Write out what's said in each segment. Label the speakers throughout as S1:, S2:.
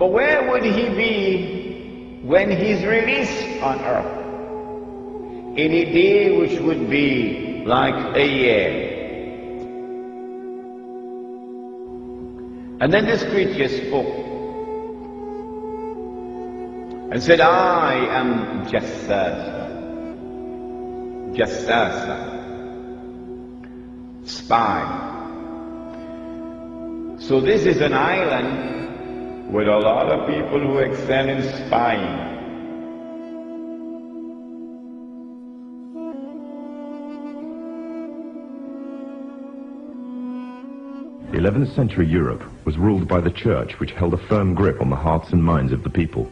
S1: But where would he be when he's released on earth? In a day which would be like a year. And then this creature spoke and said, I am Jassasa, spy. So this is an island with a lot of people who excel in spying.
S2: The 11th century Europe was ruled by the Church, which held a firm grip on the hearts and minds of the people.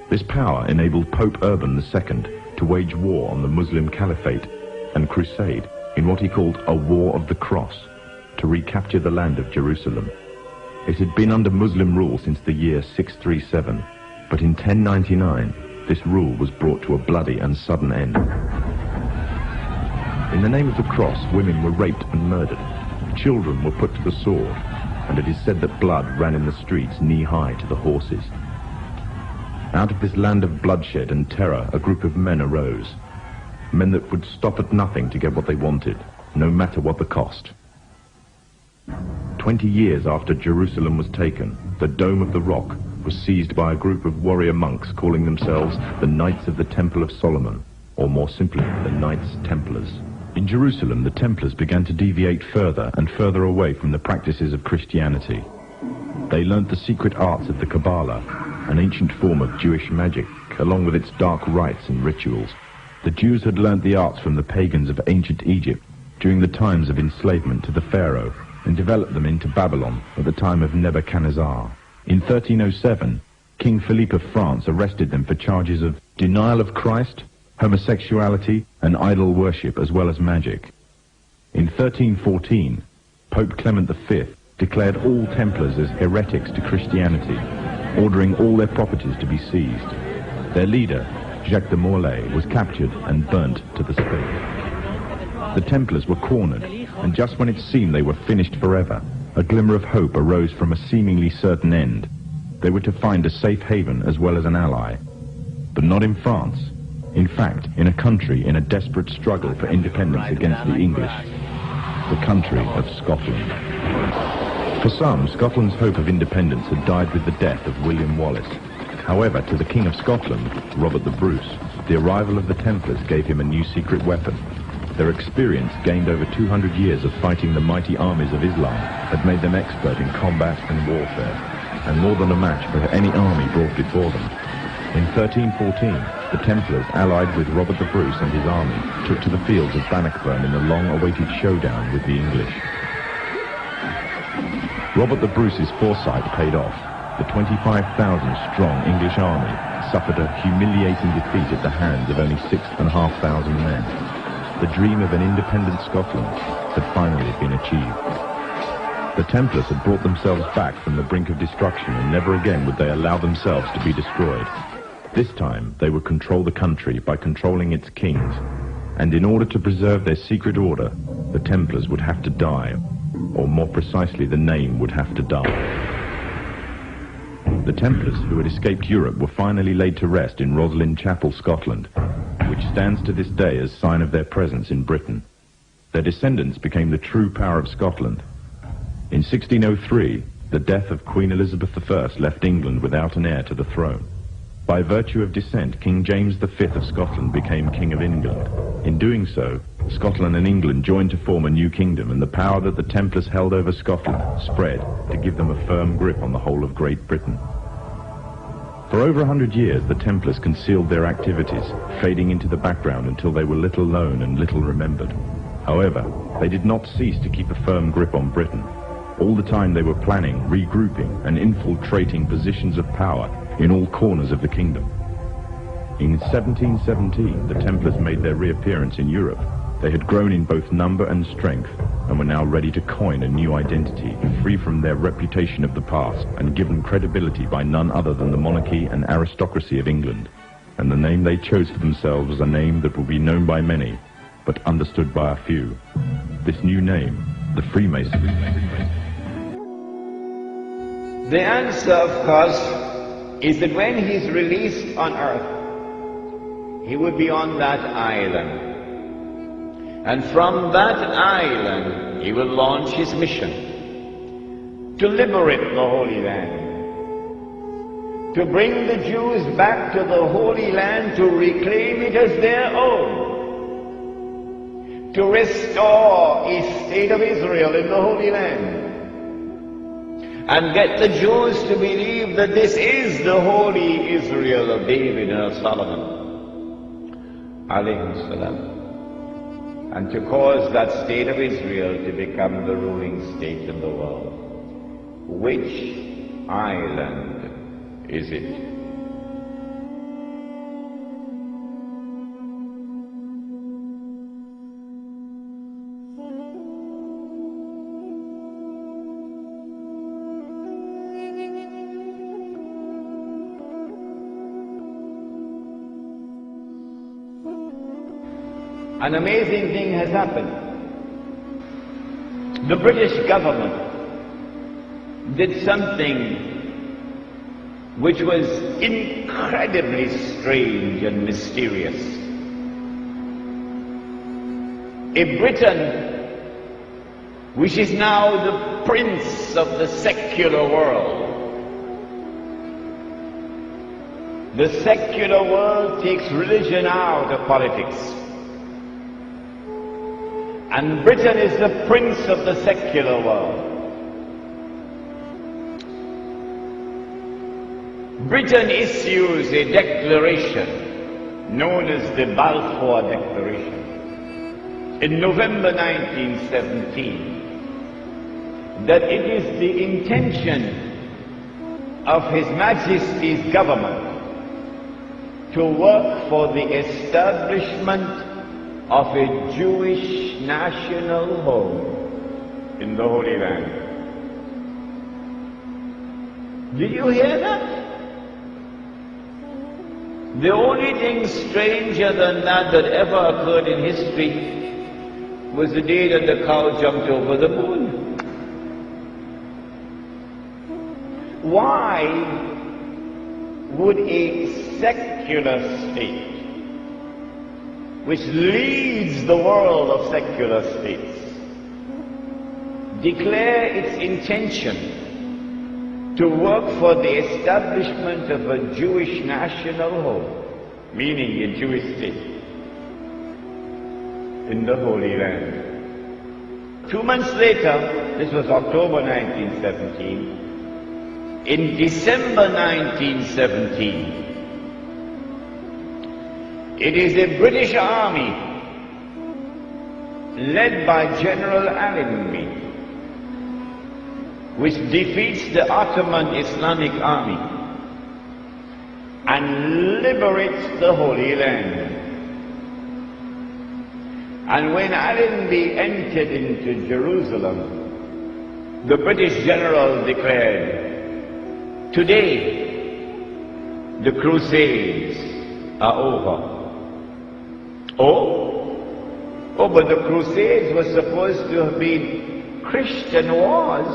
S2: This power enabled Pope Urban II to wage war on the Muslim Caliphate and crusade in what he called a War of the Cross, to recapture the land of Jerusalem. It had been under Muslim rule since the year 637, but in 1099 this rule was brought to a bloody and sudden end. In the name of the cross, women were raped and murdered. Children were put to the sword, and it is said that blood ran in the streets knee-high to the horses. Out of this land of bloodshed and terror, a group of men arose. Men that would stop at nothing to get what they wanted, no matter what the cost. 20 years after Jerusalem was taken, the Dome of the Rock was seized by a group of warrior monks calling themselves the Knights of the Temple of Solomon, or more simply, the Knights Templars. In Jerusalem, the Templars began to deviate further and further away from the practices of Christianity. They learnt the secret arts of the Kabbalah, an ancient form of Jewish magic, along with its dark rites and rituals. The Jews had learnt the arts from the pagans of ancient Egypt during the times of enslavement to the Pharaoh, and developed them into Babylon at the time of Nebuchadnezzar. In 1307, King Philippe of France arrested them for charges of denial of Christ, homosexuality, and idol worship, as well as magic. In 1314, Pope Clement V declared all Templars as heretics to Christianity, ordering all their properties to be seized. Their leader, Jacques de Morlaix, was captured and burnt to the stake. The Templars were cornered, and just when it seemed they were finished forever, a glimmer of hope arose from a seemingly certain end. They were to find a safe haven as well as an ally. But not in France. In fact, in a country in a desperate struggle for independence against the English. The country of Scotland. For some, Scotland's hope of independence had died with the death of William Wallace. However, to the King of Scotland, Robert the Bruce, the arrival of the Templars gave him a new secret weapon. Their experience, gained over 200 years of fighting the mighty armies of Islam, had made them expert in combat and warfare, and more than a match for any army brought before them. In 1314, the Templars, allied with Robert the Bruce and his army, took to the fields of Bannockburn in a long-awaited showdown with the English. Robert the Bruce's foresight paid off. The 25,000-strong English army suffered a humiliating defeat at the hands of only 6,500 men. The dream of an independent Scotland had finally been achieved. The Templars had brought themselves back from the brink of destruction, and never again would they allow themselves to be destroyed. This time, they would control the country by controlling its kings, and in order to preserve their secret order, the Templars would have to die, or more precisely, the name would have to die. The Templars, who had escaped Europe, were finally laid to rest in Roslin Chapel, Scotland, which stands to this day as sign of their presence in Britain. Their descendants became the true power of Scotland. In 1603, the death of Queen Elizabeth I left England without an heir to the throne. By virtue of descent, King James V of Scotland became King of England. In doing so, Scotland and England joined to form a new kingdom, and the power that the Templars held over Scotland spread to give them a firm grip on the whole of Great Britain. For over 100 years, the Templars concealed their activities, fading into the background until they were little known and little remembered. However, they did not cease to keep a firm grip on Britain. All the time they were planning, regrouping, and infiltrating positions of power in all corners of the kingdom. In 1717, the Templars made their reappearance in Europe. They had grown in both number and strength, and were now ready to coin a new identity, free from their reputation of the past, and given credibility by none other than the monarchy and aristocracy of England. And the name they chose for themselves was a name that will be known by many, but understood by a few. This new name, the Freemasons.
S1: The answer, of course, is that when he's released on earth, he will be on that island. And from that island, he will launch his mission to liberate the Holy Land, to bring the Jews back to the Holy Land, to reclaim it as their own, to restore a state of Israel in the Holy Land, and get the Jews to believe that this is the holy Israel of David and of Solomon, alayhi salam, and to cause that state of Israel to become the ruling state in the world. Which island is it? An amazing thing has happened. The British government did something which was incredibly strange and mysterious. A Britain which is now the prince of the secular world. The secular world takes religion out of politics. And Britain is the prince of the secular world. Britain issues a declaration known as the Balfour Declaration in November 1917 that it is the intention of His Majesty's government to work for the establishment of a Jewish national home in the Holy Land. Did you hear that? The only thing stranger than that ever occurred in history was the day that the cow jumped over the moon. Why would a secular state, which leads the world of secular states, declare its intention to work for the establishment of a Jewish national home, meaning a Jewish state, in the Holy Land? 2 months later, this was October 1917, in December 1917, it is a British army led by General Allenby which defeats the Ottoman Islamic army and liberates the Holy Land. And when Allenby entered into Jerusalem, the British general declared, "Today the Crusades are over." Oh, but the Crusades were supposed to have been Christian wars.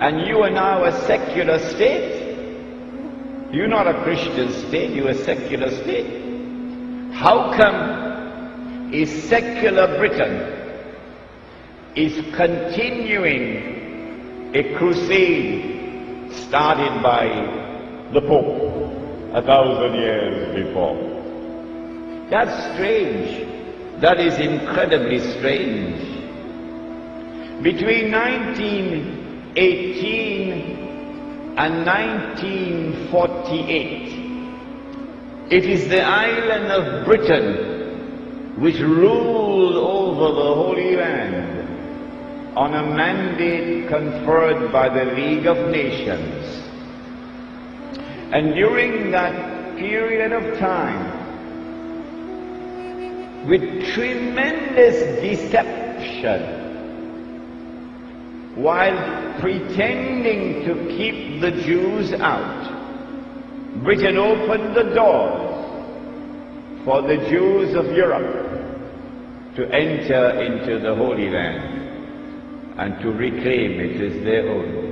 S1: And you are now a secular state. You're not a Christian state, you're a secular state. How come a secular Britain is continuing a crusade started by the Pope 1,000 years before? That's strange. That is incredibly strange. Between 1918 and 1948, it is the island of Britain which ruled over the Holy Land on a mandate conferred by the League of Nations. And during that period of time, with tremendous deception, while pretending to keep the Jews out, Britain opened the doors for the Jews of Europe to enter into the Holy Land. and to reclaim it as their own.